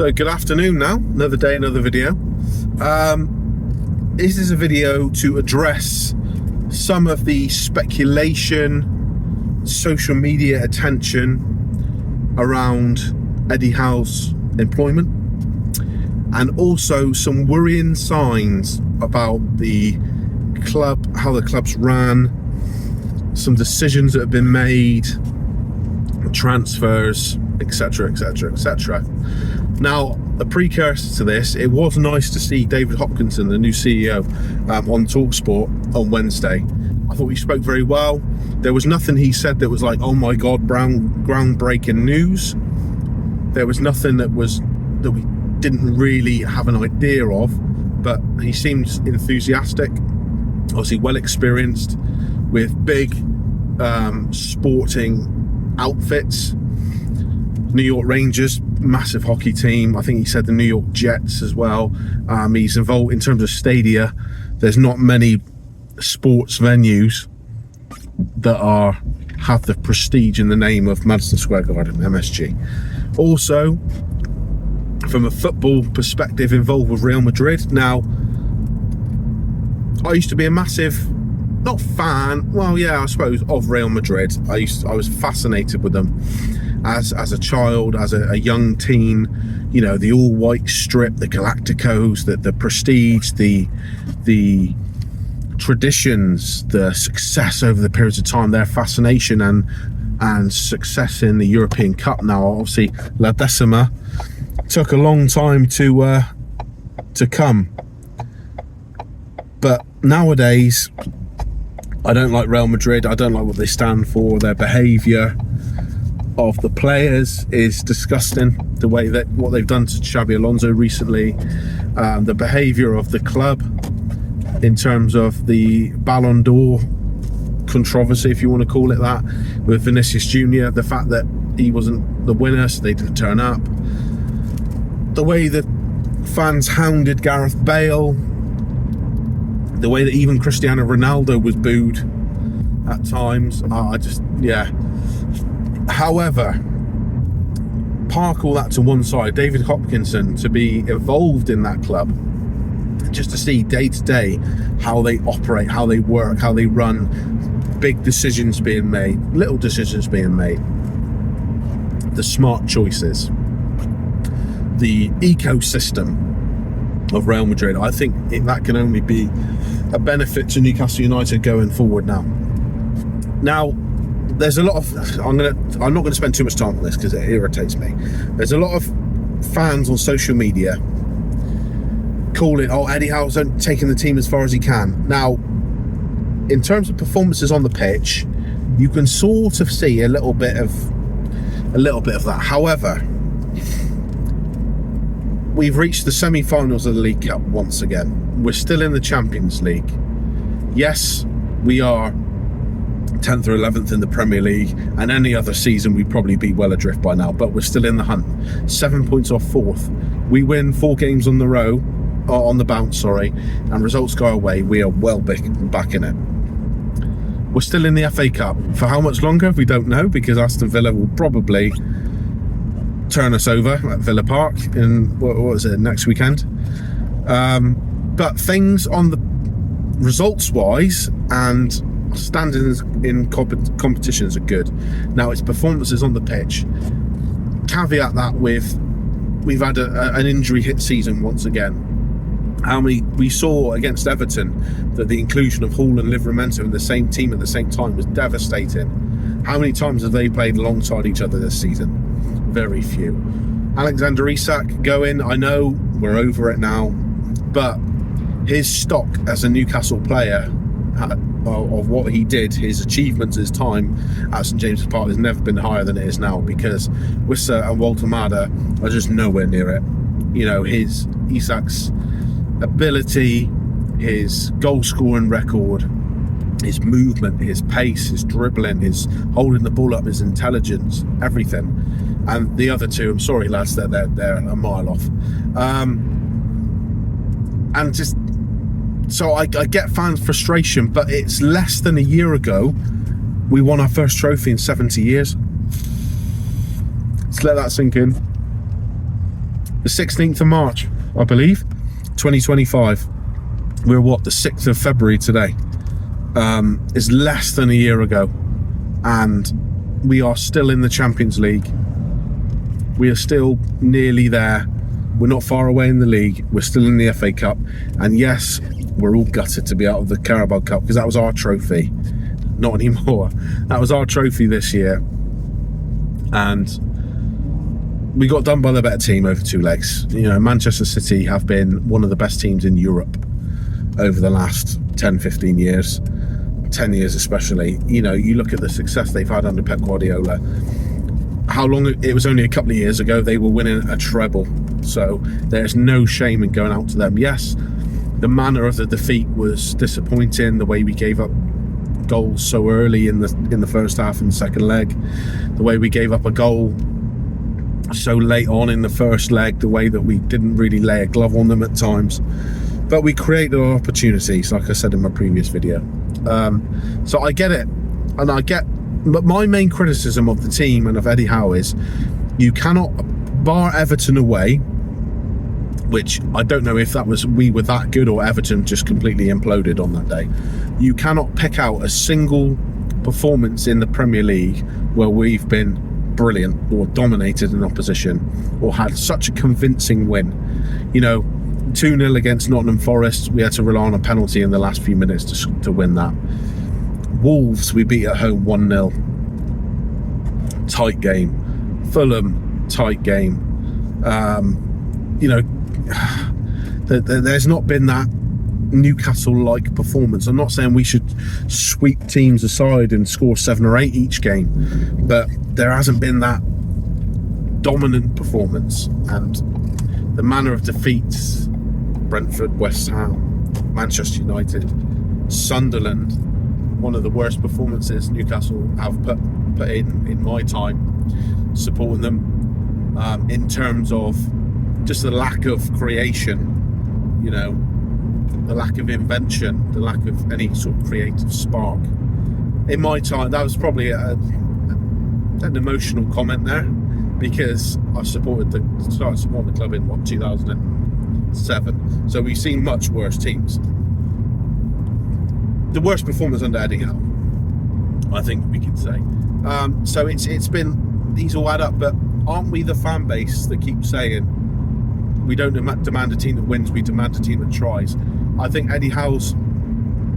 So good afternoon now, another day, another video. This is a video to address some of the speculation, social media attention around Eddie Howe's employment, and also some worrying signs about the club, how the club's ran, some decisions that have been made, transfers, etc, etc, etc. Now, a precursor to this, it was nice to see David Hopkinson, the new CEO, on TalkSport on Wednesday. I thought he spoke very well. There was nothing he said that was like, oh my god, groundbreaking news. There was nothing that we didn't really have an idea of, but he seems enthusiastic, obviously well experienced with big sporting outfits. New York Rangers, massive hockey team. I think he said the New York Jets as well. He's involved in terms of stadia. There's not many sports venues that have the prestige in the name of Madison Square Garden, MSG. Also, from a football perspective, involved with Real Madrid. Now, I used to be a massive, not fan, well, yeah, I suppose, of Real Madrid. I was fascinated with them as a child, as a young teen. You know, the all-white strip, the Galacticos, the prestige, the traditions, the success over the periods of time, their fascination and success in the European Cup. Now, obviously, La Decima took a long time to come, but nowadays I don't like Real Madrid. I don't like what they stand for. Their behaviour of the players is disgusting. The way that what they've done to Xabi Alonso recently, the behaviour of the club in terms of the Ballon d'Or controversy, if you want to call it that, with Vinicius Jr., the fact that he wasn't the winner, so they didn't turn up, the way that fans hounded Gareth Bale, the way that even Cristiano Ronaldo was booed at times. However, park all that to one side. David Hopkinson, to be involved in that club, just to see day to day how they operate, how they work, how they run, big decisions being made, little decisions being made, the smart choices, the ecosystem of Real Madrid. I think that can only be a benefit to Newcastle United going forward now. Now, there's a lot of, I'm not going to spend too much time on this because it irritates me. There's a lot of fans on social media calling, oh, Eddie Howe's taking the team as far as he can. Now, in terms of performances on the pitch, you can sort of see a little bit of that. However, we've reached the semi-finals of the League Cup once again. We're still in the Champions League. Yes, we are 10th or 11th in the Premier League, and any other season we'd probably be well adrift by now, but we're still in the hunt. 7 points off 4th. We win 4 games on the bounce, and results go away. We are well back in it. We're still in the FA Cup. For how much longer, we don't know, because Aston Villa will probably turn us over at Villa Park in, what was it, next weekend. But things on the results wise and standings in competitions are good. Now, it's performances on the pitch. Caveat that with, we've had an injury hit season once again. We saw against Everton that the inclusion of Hall and Livramento in the same team at the same time was devastating. How many times have they played alongside each other this season? Very few. Alexander Isak going, I know we're over it now, but his stock as a Newcastle player, of what he did, his achievements, his time at St James's Park, has never been higher than it is now, because Wissa and Walter Mada are just nowhere near it. You know, Isak's ability, his goal scoring record, his movement, his pace, his dribbling, his holding the ball up, his intelligence, everything. And the other two, I'm sorry lads, they're a mile off. And just, so I get fans' frustration, but it's less than a year ago we won our first trophy in 70 years. Let's let that sink in. the 16th of March, I believe, 2025. We're what, the 6th of February today. It's less than a year ago, and we are still in the Champions League. We are still nearly there. We're not far away in the league. We're still in the FA Cup, and yes, we're all gutted to be out of the Carabao Cup because that was our trophy. Not anymore. That was our trophy this year, and we got done by the better team over 2 legs. You know, Manchester City have been one of the best teams in Europe over the last 10-15 years, 10 years especially. You know, you look at the success they've had under Pep Guardiola. How long, it was only a couple of years ago they were winning a treble, so there's no shame in going out to them. Yes, the manner of the defeat was disappointing, the way we gave up goals so early in the first half and second leg, the way we gave up a goal so late on in the first leg, the way that we didn't really lay a glove on them at times, but we created our opportunities, like I said in my previous video. So I get it, but my main criticism of the team and of Eddie Howe is you cannot, bar Everton away, which I don't know if that was we were that good or Everton just completely imploded on that day. You cannot pick out a single performance in the Premier League where we've been brilliant or dominated an opposition or had such a convincing win. You know, 2-0 against Nottingham Forest, we had to rely on a penalty in the last few minutes to win that. Wolves, we beat at home 1-0. Tight game. Fulham, tight game. You know, there's not been that Newcastle-like performance. I'm not saying we should sweep teams aside and score 7 or 8 each game, but there hasn't been that dominant performance. And the manner of defeats, Brentford, West Ham, Manchester United, Sunderland, one of the worst performances Newcastle have put in my time supporting them, in terms of just the lack of creation, you know, the lack of invention, the lack of any sort of creative spark. In my time, that was probably an emotional comment there, because I started supporting the club in 2007, so we've seen much worse teams. The worst performance under Eddie Howe, I think we could say. So it's been, these all add up, but aren't we the fan base that keeps saying we don't demand a team that wins, we demand a team that tries? I think Eddie Howe's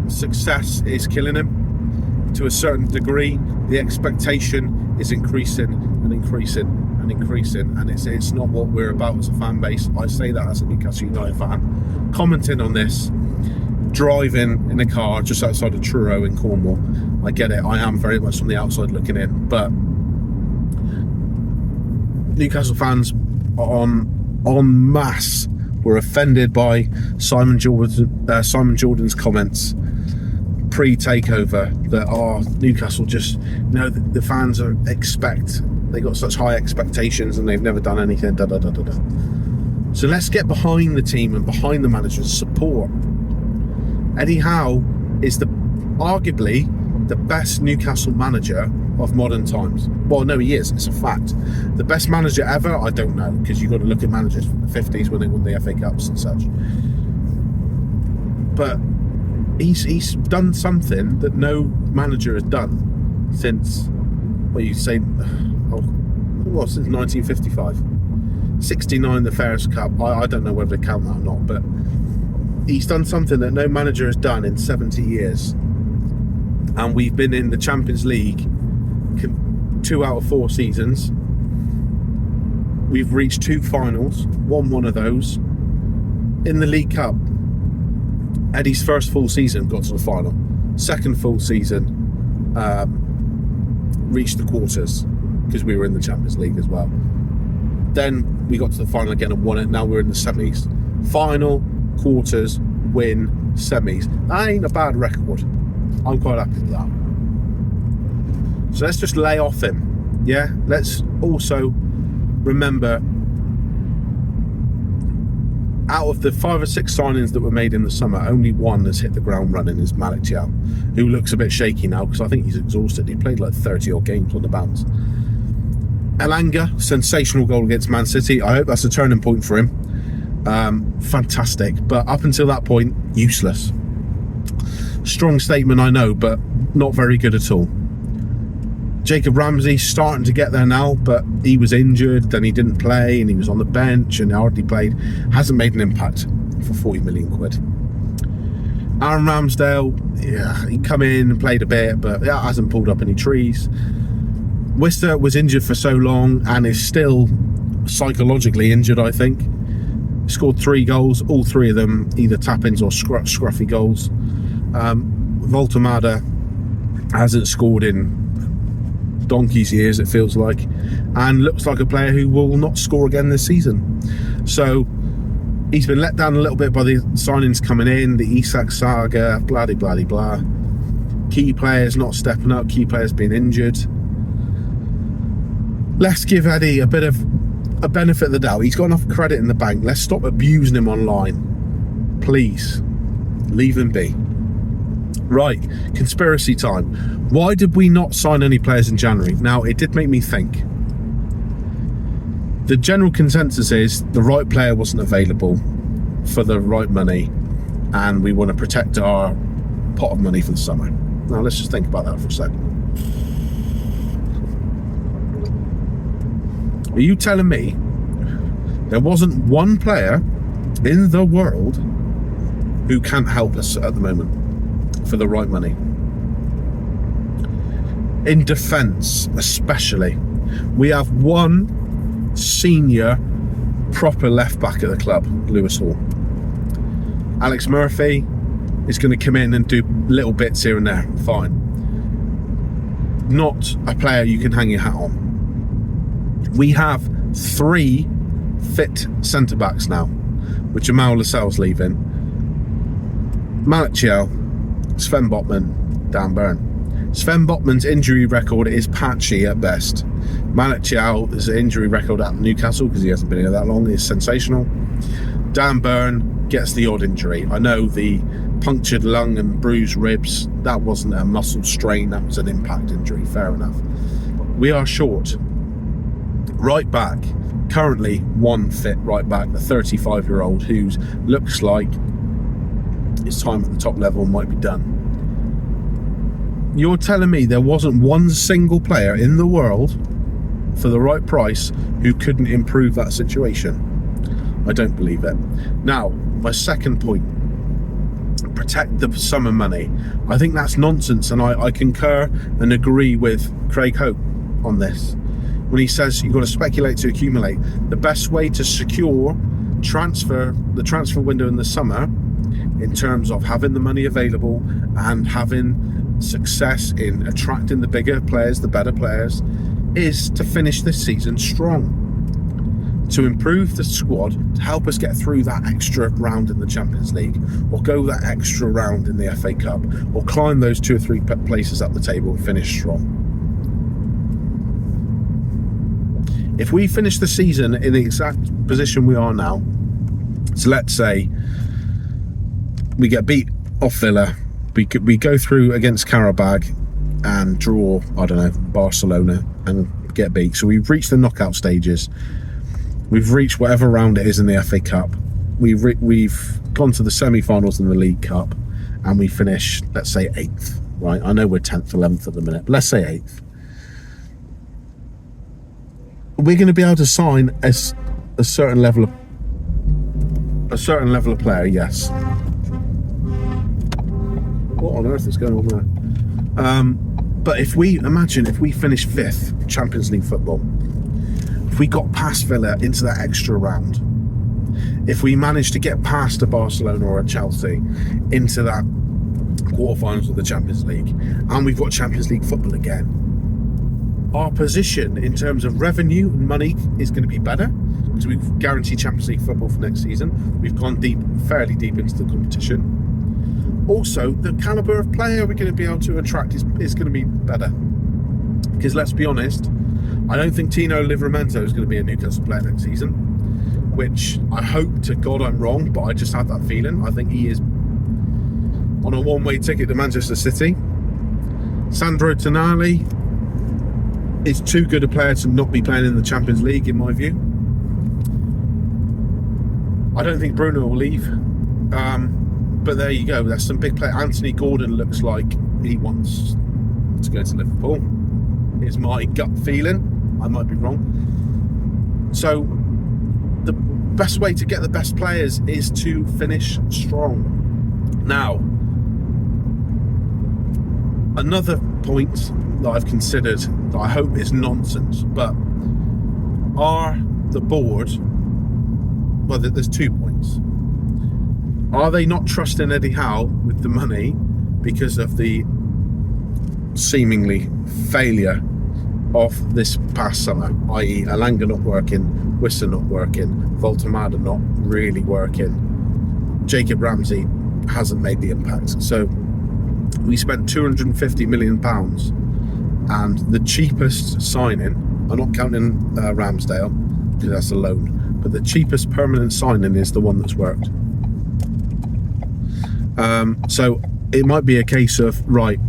success is killing him to a certain degree. The expectation is increasing and increasing and increasing, and it's not what we're about as a fan base. I say that as a Newcastle United fan, commenting on this, driving in a car just outside of Truro in Cornwall. I get it, I am very much from the outside looking in, but Newcastle fans en masse were offended by Simon Jordan's comments pre-takeover that Newcastle just, you know, the fans they got such high expectations and they've never done anything, So let's get behind the team and behind the manager's support. Eddie Howe is arguably the best Newcastle manager of modern times. Well, no, he is. It's a fact. The best manager ever? I don't know, because you've got to look at managers from the 50s when they won the FA Cups and such. But he's done something that no manager has done since, since 1955. 69, the Ferris Cup. I don't know whether to count that or not, but he's done something that no manager has done in 70 years. And we've been in the Champions League 2 out of 4 seasons. We've reached 2 finals, won one of those. In the League Cup, Eddie's first full season got to the final. Second full season, reached the quarters, because we were in the Champions League as well. Then we got to the final again and won it. Now we're in the semis. Final, quarters, win, semis. That ain't a bad record. I'm quite happy with that. So let's just lay off him. Yeah, let's also remember, out of the 5 or 6 signings that were made in the summer, only one has hit the ground running, is Malik Thiaw, who looks a bit shaky now because I think he's exhausted. He played like 30 odd games on the bounce. Elanga, sensational goal against Man City. I hope that's a turning point for him. Fantastic. But up until that point, useless. Strong statement, I know, but not very good at all. Jacob Ramsey starting to get there now, but he was injured, then he didn't play, and he was on the bench and hardly played. Hasn't made an impact for 40 million quid. Aaron Ramsdale, yeah, he come in and played a bit, but hasn't pulled up any trees. Worcester was injured for so long and is still psychologically injured, I think. Scored 3 goals, all 3 of them either tap-ins or scruffy goals. Voltemada hasn't scored in donkey's years, it feels like, and looks like a player who will not score again this season. So he's been let down a little bit by the signings coming in, the Isak saga, blah de blah de blah. Key players not stepping up, key players being injured. Let's give Eddie a bit of a benefit of the doubt. He's got enough credit in the bank. Let's stop abusing him online. Please leave him be. Right, conspiracy time. Why did we not sign any players in January? Now, it did make me think. The general consensus is the right player wasn't available for the right money, and we want to protect our pot of money for the summer. Now, let's just think about that for a second. Are you telling me there wasn't one player in the world who can't help us at the moment for the right money? In defence, especially, we have one senior proper left back at the club, Lewis Hall. Alex Murphy is going to come in and do little bits here and there, fine. Not a player you can hang your hat on. We have 3 fit centre backs now, with Jamal Lascelles leaving, Malachiel, Sven Botman, Dan Burn. Sven Botman's injury record is patchy at best. Malachiel's injury record at Newcastle, because he hasn't been here that long, is sensational. Dan Burn gets the odd injury. I know the punctured lung and bruised ribs, that wasn't a muscle strain, that was an impact injury, fair enough. We are short. Right back, currently one fit right back, the 35-year-old who looks like his time at the top level might be done. You're telling me there wasn't one single player in the world for the right price who couldn't improve that situation? I don't believe it. Now, my second point, protect the summer money. I think that's nonsense, and I concur and agree with Craig Hope on this. When he says you've got to speculate to accumulate, the best way to secure the transfer window in the summer, in terms of having the money available and having success in attracting the bigger players, the better players, is to finish this season strong, to improve the squad, to help us get through that extra round in the Champions League, or go that extra round in the FA Cup, or climb those 2 or 3 places up the table and finish strong. If we finish the season in the exact position we are now, so let's say we get beat off Villa, we go through against Qarabag and draw, I don't know, Barcelona and get beat. So we've reached the knockout stages. We've reached whatever round it is in the FA Cup. We've gone to the semi-finals in the League Cup, and we finish, let's say, 8th. Right? I know we're 10th, 11th at the minute, but let's say 8th. We're going to be able to sign a certain level of player, yes. What on earth is going on there? But if we finish 5th Champions League football, if we got past Villa into that extra round, if we manage to get past a Barcelona or a Chelsea into that quarterfinals of the Champions League, and we've got Champions League football again, our position in terms of revenue and money is going to be better, because we've guaranteed Champions League football for next season. We've gone fairly deep into the competition. Also, the calibre of player we're going to be able to attract is going to be better. Because let's be honest, I don't think Tino Livramento is going to be a Newcastle player next season, which I hope to God I'm wrong, but I just have that feeling. I think he is on a one-way ticket to Manchester City. Sandro Tonali, is too good a player to not be playing in the Champions League, in my view. I don't think Bruno will leave. But there you go. There's some big play. Anthony Gordon looks like he wants to go to Liverpool. Is my gut feeling. I might be wrong. So the best way to get the best players is to finish strong. Now, another point that I've considered that I hope is nonsense, but are the board, well, there's 2 points. Are they not trusting Eddie Howe with the money because of the seemingly failure of this past summer, i.e. Alanga not working, Wissa not working, Voltemada not really working, Jacob Ramsey hasn't made the impact. So we spent £250 million, and the cheapest signing, I'm not counting Ramsdale because that's a loan, but the cheapest permanent signing is the one that's worked. So it might be a case of, right,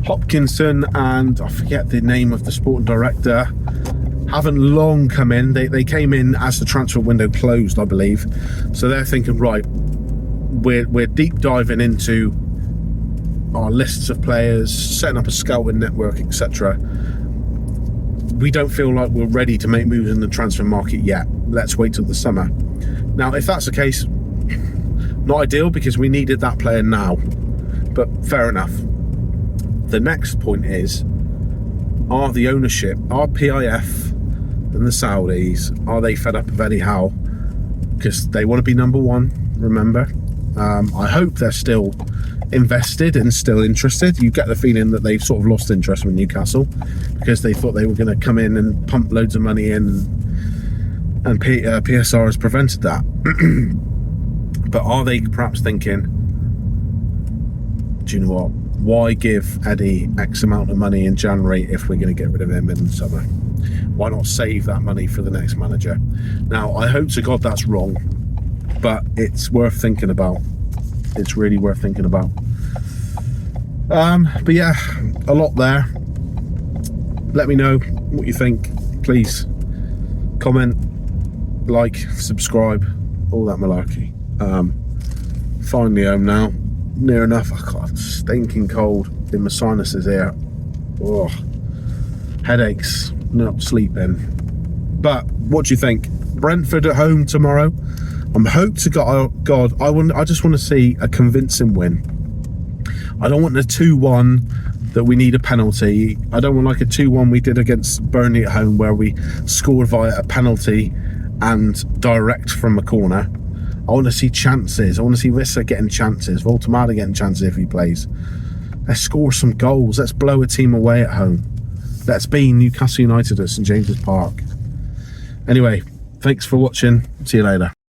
Hopkinson and I forget the name of the sporting director haven't long come in. They came in as the transfer window closed, I believe. So they're thinking, right, we're deep diving into our lists of players, setting up a scouting network, etc. We don't feel like we're ready to make moves in the transfer market yet. Let's wait till the summer. Now, if that's the case, not ideal because we needed that player now, but fair enough. The next point is, are the ownership, are PIF and the Saudis, are they fed up of Eddie Howe? Because they want to be number one, remember. I hope they're still invested and still interested. You get the feeling that they've sort of lost interest with Newcastle because they thought they were going to come in and pump loads of money in, and PSR has prevented that. But are they perhaps thinking, do you know what? Why give Eddie X amount of money in January if we're going to get rid of him in the summer? Why not save that money for the next manager? Now, I hope to God that's wrong, but it's worth thinking about. It's really worth thinking about. But yeah, a lot there. Let me know what you think. Please comment, like, subscribe, all that malarkey. Finally home now, near enough. I got a stinking cold in my sinuses here. Oh, headaches, not sleeping. But what do you think? Brentford at home tomorrow. I'm hope to God. I just want to see a convincing win. I don't want the 2-1 that we need a penalty. I don't want like a 2-1 we did against Burnley at home where we scored via a penalty and direct from a corner. I want to see chances. I want to see Wissa getting chances, Voltemada getting chances if he plays. Let's score some goals. Let's blow a team away at home. Let's be Newcastle United at St James's Park. Anyway, thanks for watching. See you later.